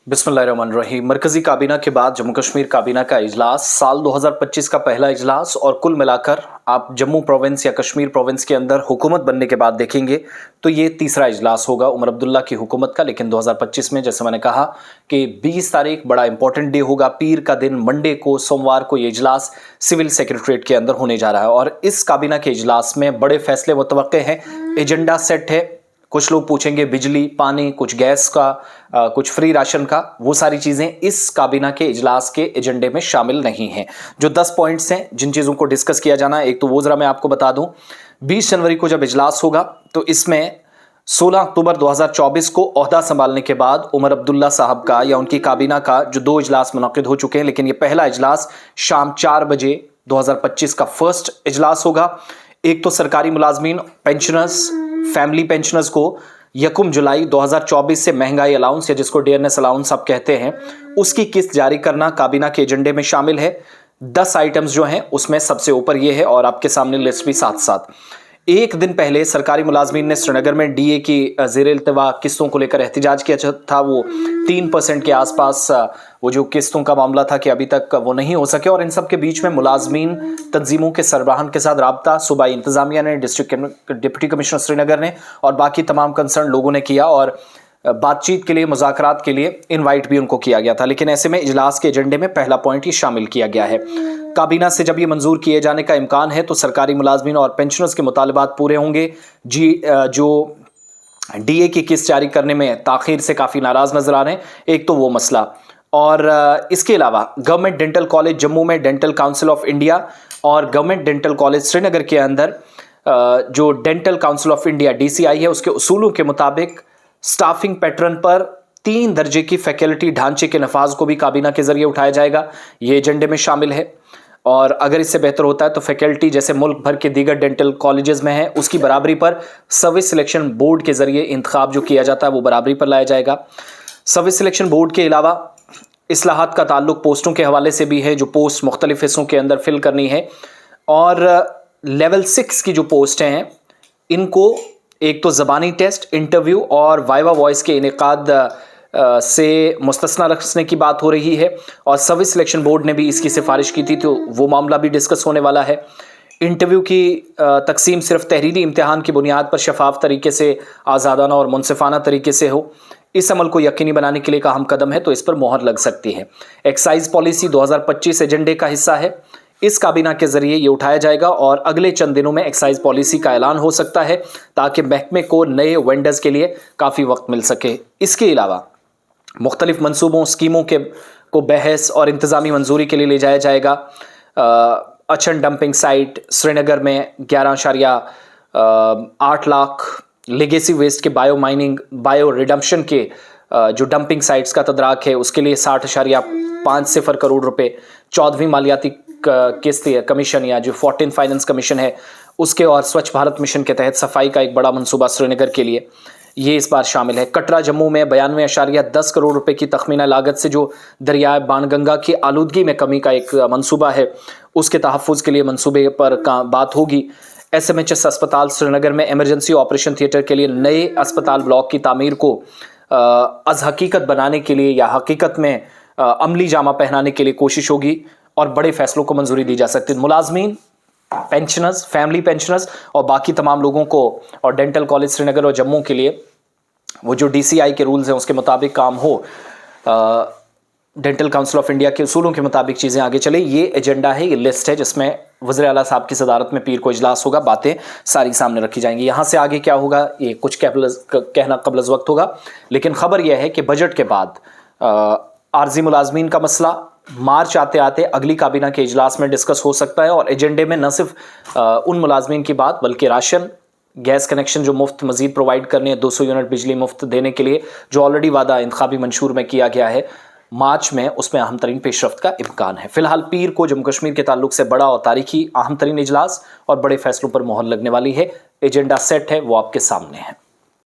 बिस्मिल्लाहिर्रहमानिर्रहीम। मरकजी काबीना के बाद जम्मू कश्मीर काबीना का इजलास, साल 2025 का पहला इजलास, और कुल मिलाकर आप जम्मू प्रोविंस या कश्मीर प्रोविंस के अंदर हुकूमत बनने के बाद देखेंगे तो ये तीसरा इजलास होगा उमर अब्दुल्ला की हुकूमत का। लेकिन 2025 में, जैसे मैंने कहा कि 20 तारीख बड़ा इंपॉर्टेंट डे होगा, पीर का दिन, मंडे को, सोमवार को ये इजलास सिविल सेक्रेटरीट के अंदर होने जा रहा है। और इस काबीना के इजलास में बड़े फैसले मुतवक्के हैं। एजेंडा सेट है। कुछ लोग पूछेंगे बिजली, पानी, कुछ गैस का, कुछ फ्री राशन का, वो सारी चीज़ें इस काबीना के इजलास के एजेंडे में शामिल नहीं हैं। जो 10 पॉइंट्स हैं जिन चीज़ों को डिस्कस किया जाना है, एक तो वो ज़रा मैं आपको बता दूं। 20 जनवरी को जब इजलास होगा तो इसमें 16 अक्टूबर 2024 को ओहदा संभालने के बाद उमर अब्दुल्ला साहब का या उनकी काबीना का जो 2 इजलास मुनक्किद हो चुके हैं, लेकिन ये पहला इजलास शाम 4 बजे 2025 का फर्स्ट इजलास होगा। एक तो सरकारी मुलाजमीन, पेंशनर्स, फैमिली पेंशनर्स को 1 जुलाई 2024 से महंगाई अलाउंस, या जिसको डीएनएस अलाउंस आप कहते हैं, उसकी किस्त जारी करना काबीना के एजेंडे में शामिल है। 10 आइटम्स जो हैं उसमें सबसे ऊपर ये है, और आपके सामने लिस्ट भी साथ साथ। एक दिन पहले सरकारी मुलाजमीन ने श्रीनगर में डीए की ज़ेर इल्तवा किस्तों को लेकर एहतजाज किया था। वो 3% के आसपास वो जो किस्तों का मामला था कि अभी तक वो नहीं हो सके, और इन सब के बीच में मुलाजमीन तंजीमों के सरबराहान के साथ रब्ता सूबाई इंतजामिया ने, डिस्ट्रिक्ट डिप्टी कमिश्नर श्रीनगर ने और बाकी तमाम कंसर्न लोगों ने किया, और बातचीत के लिए, मुज़ाकरात के लिए इनवाइट भी उनको किया गया था। लेकिन ऐसे में इजलास के एजेंडे में पहला पॉइंट ये शामिल किया गया है। काबीना से जब ये मंजूर किए जाने का इम्कान है तो सरकारी मुलाजमीन और पेंशनर्स के मुतालबात पूरे होंगे। जो डीए की किस्त जारी करने में ताखीर से काफ़ी नाराज़ नजर आ रहे हैं, एक तो वो मसला, और इसके अलावा गवर्नमेंट डेंटल कॉलेज जम्मू में डेंटल काउंसिल ऑफ इंडिया और गवर्नमेंट डेंटल कॉलेज श्रीनगर के अंदर जो dental council of India DCI है, उसके उसूलों के मुताबिक स्टाफिंग पैटर्न पर 3 दर्जे की फैकल्टी ढांचे के नफाज को भी काबीना के जरिए उठाया जाएगा। ये एजेंडे में शामिल है, और अगर इससे बेहतर होता है तो फैकल्टी जैसे मुल्क भर के दीगर डेंटल कॉलेजेस में है उसकी बराबरी पर सर्विस सिलेक्शन बोर्ड के जरिए इंतखाब जो किया जाता है वो बराबरी पर लाया जाएगा। सर्विस सिलेक्शन बोर्ड के अलावा इस्लाहात का ताल्लुक पोस्टों के हवाले से भी है, जो पोस्ट मुख्तलिफ हिस्सों के अंदर फिल करनी है। और लेवल 6 की जो पोस्ट हैं इनको एक तो ज़बानी टेस्ट, इंटरव्यू और वाइवा वॉइस के इनेकाद से मुस्तस्ना रखने की बात हो रही है, और सर्विस सिलेक्शन बोर्ड ने भी इसकी सिफारिश की थी, तो वो मामला भी डिस्कस होने वाला है। इंटरव्यू की तकसीम सिर्फ तहरीरी इम्तिहान की बुनियाद पर शफाफ तरीके से, आज़ादाना और मुनसिफाना तरीके से हो, इस अमल को यकीनी बनाने के लिए का अहम कदम है, तो इस पर मोहर लग सकती है। एक्साइज पॉलिसी 2025 एजेंडे का हिस्सा है। इस काबीना के जरिए ये उठाया जाएगा, और अगले चंद दिनों में एक्साइज पॉलिसी का ऐलान हो सकता है ताकि महकमे को नए वेंडर्स के लिए काफ़ी वक्त मिल सके। इसके अलावा मुख्तलिफ मनसूबों, स्कीमों को बहस और इंतज़ामी मंजूरी के लिए ले जाया जाएगा। अचन डंपिंग साइट श्रीनगर में 11.8 लाख, लेगेसी वेस्ट के बायो माइनिंग, बायो रिडम्पशन के जो डंपिंग साइट्स का तदराक है उसके लिए 60.50 करोड़ रुपए, 14वीं मालियाती किस्त कमीशन या जो 14 फाइनेंस कमीशन है उसके, और स्वच्छ भारत मिशन के तहत सफाई का एक बड़ा मंसूबा श्रीनगर के लिए, ये इस बार शामिल है। कटरा जम्मू में 92.10 करोड़ रुपए की तखमीना लागत से जो दरियाए बाणगंगा की आलूदगी में कमी का एक मंसूबा है, उसके तहफ़्फ़ुज़ के लिए मंसूबे पर बात होगी। SMHS अस्पताल श्रीनगर में इमरजेंसी ऑपरेशन थिएटर के लिए नए अस्पताल ब्लॉक की तामीर को अज़ हकीकत बनाने के लिए या हकीकत में अमली जामा पहनाने के लिए कोशिश होगी, और बड़े फैसलों को मंजूरी दी जा सकती है। मुलाजमीन, पेंशनर्स, फैमिली पेंशनर्स और बाकी तमाम लोगों को, और डेंटल कॉलेज श्रीनगर और जम्मू के लिए वो जो DCI के रूल्स हैं उसके मुताबिक काम हो, डेंटल काउंसिल ऑफ इंडिया के उसूलों के मुताबिक चीज़ें आगे चले। ये एजेंडा है, ये लिस्ट है जिसमें वज़ीर आला साहब की सदारत में पीर को इजलास होगा, बातें सारी सामने रखी जाएंगी। यहाँ से आगे क्या होगा ये कुछ कहना कबल वक्त होगा, लेकिन ख़बर यह है कि बजट के बाद आर्जी मुलाजमीन का मसला मार्च आते आते अगली काबीना के इजलास में डिस्कस हो सकता है, और एजेंडे में न सिर्फ उन मुलाजमीन की बात बल्कि राशन, गैस कनेक्शन जो मुफ्त मजीद प्रोवाइड करने, 200 यूनिट बिजली मुफ्त देने के लिए जो ऑलरेडी वादा इंतखाबी मंशूर में किया गया है मार्च में, उसमें अहम तरीन पेशरफ्त का इम्कान है। फिलहाल पीर को जम्मू कश्मीर के ताल्लुक से बड़ा और तारीखी अहम तरीन इजलास और बड़े फैसलों पर मोहर लगने वाली है। एजेंडा सेट है, वो आपके सामने है।